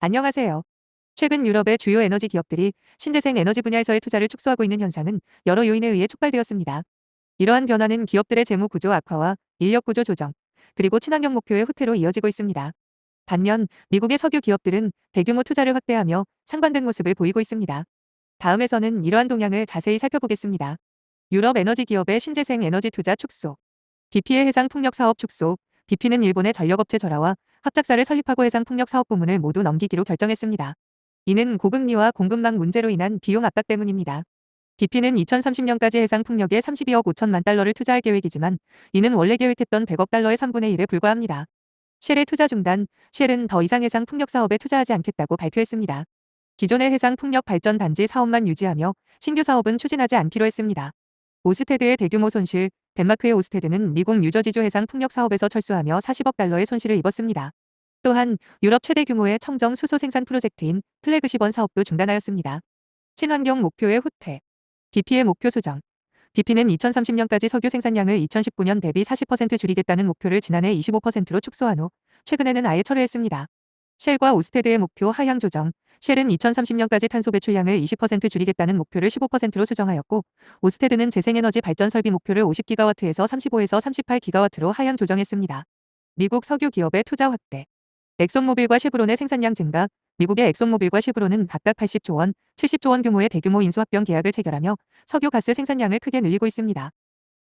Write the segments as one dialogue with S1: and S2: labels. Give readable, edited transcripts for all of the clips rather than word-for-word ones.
S1: 안녕하세요. 최근 유럽의 주요 에너지 기업들이 신재생 에너지 분야에서의 투자를 축소하고 있는 현상은 여러 요인에 의해 촉발되었습니다. 이러한 변화는 기업들의 재무 구조 악화와 인력 구조 조정, 그리고 친환경 목표의 후퇴로 이어지고 있습니다. 반면 미국의 석유 기업들은 대규모 투자를 확대하며 상반된 모습을 보이고 있습니다. 다음에서는 이러한 동향을 자세히 살펴보겠습니다. 유럽 에너지 기업의 신재생 에너지 투자 축소, BP의 해상 풍력 사업 축소. BP는 일본의 전력업체 절하와 합작사를 설립하고 해상 풍력 사업 부문을 모두 넘기기로 결정했습니다. 이는 고금리와 공급망 문제로 인한 비용 압박 때문입니다. BP는 2030년까지 해상 풍력에 32억 5천만 달러를 투자할 계획이지만 이는 원래 계획했던 100억 달러의 3분의 1에 불과합니다. 쉘의 투자 중단. 쉘은 더 이상 해상 풍력 사업에 투자하지 않겠다고 발표했습니다. 기존의 해상 풍력 발전 단지 사업만 유지하며 신규 사업은 추진하지 않기로 했습니다. 오스테드의 대규모 손실. 덴마크의 오스테드는 미국 뉴저지주 해상 풍력 사업에서 철수하며 40억 달러의 손실을 입었습니다. 또한 유럽 최대 규모의 청정 수소 생산 프로젝트인 플래그십1 사업도 중단하였습니다. 친환경 목표의 후퇴. BP의 목표 수정. BP는 2030년까지 석유 생산량을 2019년 대비 40% 줄이겠다는 목표를 지난해 25%로 축소한 후 최근에는 아예 철회했습니다. 쉘과 오스테드의 목표 하향 조정. 쉘은 2030년까지 탄소 배출량을 20% 줄이겠다는 목표를 15%로 수정하였고, 오스테드는 재생에너지 발전 설비 목표를 50기가와트에서 35에서 38기가와트로 하향 조정했습니다. 미국 석유 기업의 투자 확대. 엑손모빌과 쉐브론의 생산량 증가. 미국의 엑손모빌과 쉐브론은 각각 80조 원, 70조 원 규모의 대규모 인수합병 계약을 체결하며 석유 가스 생산량을 크게 늘리고 있습니다.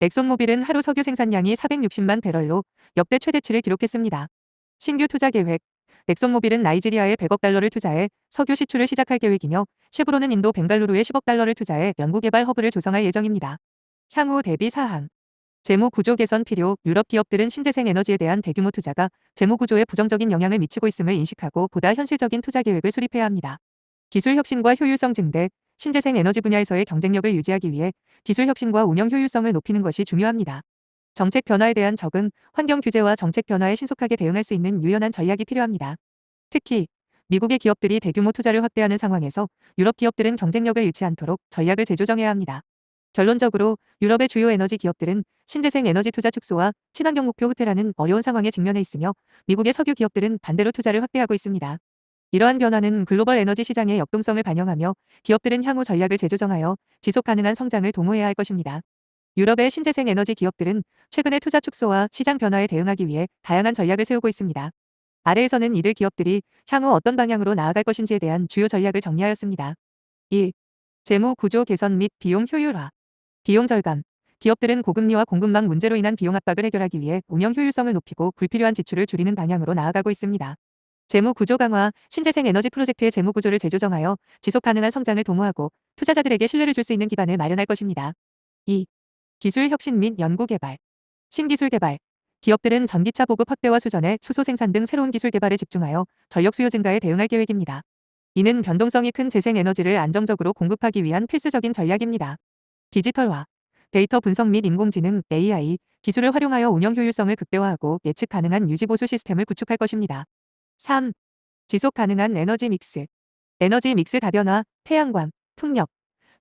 S1: 엑손모빌은 하루 석유 생산량이 460만 배럴로 역대 최대치를 기록했습니다. 신규 투자 계획. 엑손모빌은 나이지리아에 100억 달러를 투자해 석유 시추를 시작할 계획이며, 쉐브론은 인도 벵갈루루에 10억 달러를 투자해 연구개발 허브를 조성할 예정입니다. 향후 대비 사항. 재무 구조 개선 필요. 유럽 기업들은 신재생 에너지에 대한 대규모 투자가 재무 구조에 부정적인 영향을 미치고 있음을 인식하고 보다 현실적인 투자 계획을 수립해야 합니다. 기술 혁신과 효율성 증대. 신재생 에너지 분야에서의 경쟁력을 유지하기 위해 기술 혁신과 운영 효율성을 높이는 것이 중요합니다. 정책 변화에 대한 적응. 환경 규제와 정책 변화에 신속하게 대응할 수 있는 유연한 전략이 필요합니다. 특히 미국의 기업들이 대규모 투자를 확대하는 상황에서 유럽 기업들은 경쟁력을 잃지 않도록 전략을 재조정해야 합니다. 결론적으로 유럽의 주요 에너지 기업들은 신재생 에너지 투자 축소와 친환경 목표 후퇴라는 어려운 상황에 직면해 있으며, 미국의 석유 기업들은 반대로 투자를 확대하고 있습니다. 이러한 변화는 글로벌 에너지 시장의 역동성을 반영하며 기업들은 향후 전략을 재조정하여 지속 가능한 성장을 도모해야 할 것입니다. 유럽의 신재생 에너지 기업들은 최근의 투자 축소와 시장 변화에 대응하기 위해 다양한 전략을 세우고 있습니다. 아래에서는 이들 기업들이 향후 어떤 방향으로 나아갈 것인지에 대한 주요 전략을 정리하였습니다. 1. 재무 구조 개선 및 비용 효율화. 비용 절감. 기업들은 고금리와 공급망 문제로 인한 비용 압박을 해결하기 위해 운영 효율성을 높이고 불필요한 지출을 줄이는 방향으로 나아가고 있습니다. 재무 구조 강화. 신재생 에너지 프로젝트의 재무 구조를 재조정하여 지속 가능한 성장을 도모하고 투자자들에게 신뢰를 줄 수 있는 기반을 마련할 것입니다. 2. 기술 혁신 및 연구 개발. 신기술 개발. 기업들은 전기차 보급 확대와 수전에 수소 생산 등 새로운 기술 개발에 집중하여 전력 수요 증가에 대응할 계획입니다. 이는 변동성이 큰 재생 에너지를 안정적으로 공급하기 위한 필수적인 전략입니다. 디지털화. 데이터 분석 및 인공지능 AI 기술을 활용하여 운영 효율성을 극대화하고 예측 가능한 유지 보수 시스템을 구축할 것입니다. 3. 지속 가능한 에너지 믹스. 에너지 믹스 다변화. 태양광, 풍력,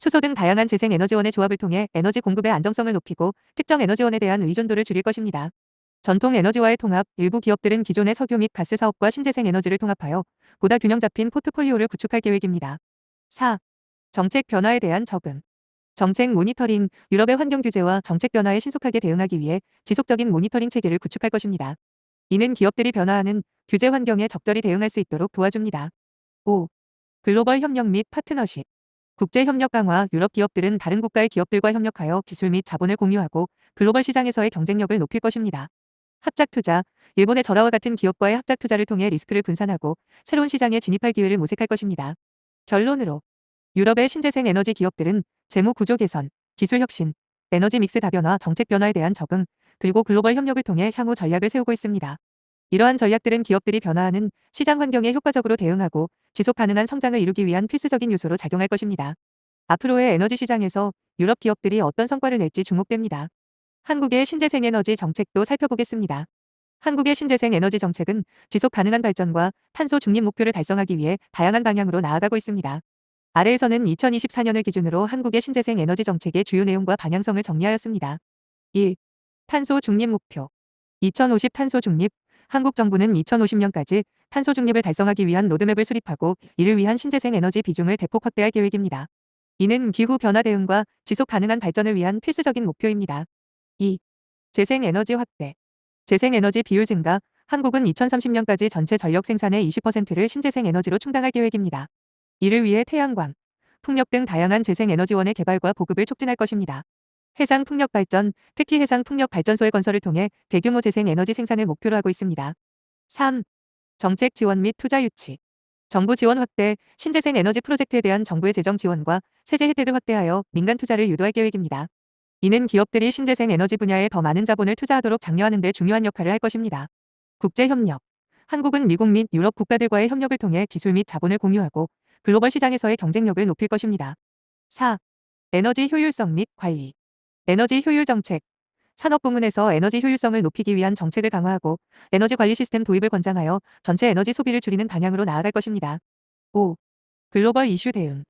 S1: 수소 등 다양한 재생 에너지원의 조합을 통해 에너지 공급의 안정성을 높이고 특정 에너지원에 대한 의존도를 줄일 것입니다. 전통 에너지와의 통합. 일부 기업들은 기존의 석유 및 가스 사업과 신재생 에너지를 통합하여 보다 균형 잡힌 포트폴리오를 구축할 계획입니다. 4. 정책 변화에 대한 적응. 정책 모니터링. 유럽의 환경 규제와 정책 변화에 신속하게 대응하기 위해 지속적인 모니터링 체계를 구축할 것입니다. 이는 기업들이 변화하는 규제 환경에 적절히 대응할 수 있도록 도와줍니다. 5. 글로벌 협력 및 파트너십. 국제 협력 강화. 유럽 기업들은 다른 국가의 기업들과 협력하여 기술 및 자본을 공유하고 글로벌 시장에서의 경쟁력을 높일 것입니다. 합작 투자. 일본의 절하와 같은 기업과의 합작 투자를 통해 리스크를 분산하고 새로운 시장에 진입할 기회를 모색할 것입니다. 결론으로 유럽의 신재생 에너지 기업들은 재무 구조 개선, 기술 혁신, 에너지 믹스 다변화, 정책 변화에 대한 적응, 그리고 글로벌 협력을 통해 향후 전략을 세우고 있습니다. 이러한 전략들은 기업들이 변화하는 시장 환경에 효과적으로 대응하고 지속 가능한 성장을 이루기 위한 필수적인 요소로 작용할 것입니다. 앞으로의 에너지 시장에서 유럽 기업들이 어떤 성과를 낼지 주목됩니다. 한국의 신재생 에너지 정책도 살펴보겠습니다. 한국의 신재생 에너지 정책은 지속 가능한 발전과 탄소 중립 목표를 달성하기 위해 다양한 방향으로 나아가고 있습니다. 아래에서는 2024년을 기준으로 한국의 신재생 에너지 정책의 주요 내용과 방향성을 정리하였습니다. 1. 탄소 중립 목표. 2050 탄소 중립. 한국 정부는 2050년까지 탄소 중립을 달성하기 위한 로드맵을 수립하고 이를 위한 신재생 에너지 비중을 대폭 확대할 계획입니다. 이는 기후 변화 대응과 지속 가능한 발전을 위한 필수적인 목표입니다. 2. 재생 에너지 확대. 재생 에너지 비율 증가. 한국은 2030년까지 전체 전력 생산의 20%를 신재생 에너지로 충당할 계획입니다. 이를 위해 태양광, 풍력 등 다양한 재생 에너지원의 개발과 보급을 촉진할 것입니다. 해상 풍력 발전, 특히 해상 풍력 발전소의 건설을 통해 대규모 재생 에너지 생산을 목표로 하고 있습니다. 3. 정책 지원 및 투자 유치. 정부 지원 확대, 신재생 에너지 프로젝트에 대한 정부의 재정 지원과 세제 혜택을 확대하여 민간 투자를 유도할 계획입니다. 이는 기업들이 신재생 에너지 분야에 더 많은 자본을 투자하도록 장려하는 데 중요한 역할을 할 것입니다. 국제 협력. 한국은 미국 및 유럽 국가들과의 협력을 통해 기술 및 자본을 공유하고 글로벌 시장에서의 경쟁력을 높일 것입니다. 4. 에너지 효율성 및 관리. 에너지 효율 정책. 산업 부문에서 에너지 효율성을 높이기 위한 정책을 강화하고 에너지 관리 시스템 도입을 권장하여 전체 에너지 소비를 줄이는 방향으로 나아갈 것입니다. 5. 글로벌 이슈 대응.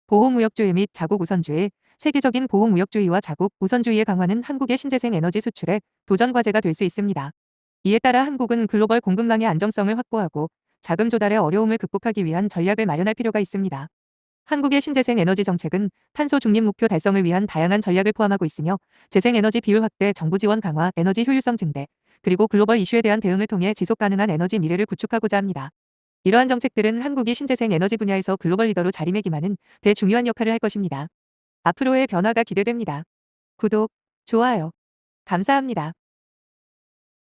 S1: 보호무역주의 및 자국 우선주의. 세계적인 보호무역주의와 자국 우선주의의 강화는 한국의 신재생 에너지 수출에 도전 과제가 될 수 있습니다. 이에 따라 한국은 글로벌 공급망의 안정성을 확보하고 자금 조달의 어려움을 극복하기 위한 전략을 마련할 필요가 있습니다. 한국의 신재생 에너지 정책은 탄소 중립 목표 달성을 위한 다양한 전략을 포함하고 있으며 재생 에너지 비율 확대, 정부 지원 강화, 에너지 효율성 증대, 그리고 글로벌 이슈에 대한 대응을 통해 지속 가능한 에너지 미래를 구축하고자 합니다. 이러한 정책들은 한국이 신재생 에너지 분야에서 글로벌 리더로 자리매김하는 대중요한 역할을 할 것입니다. 앞으로의 변화가 기대됩니다. 구독, 좋아요. 감사합니다.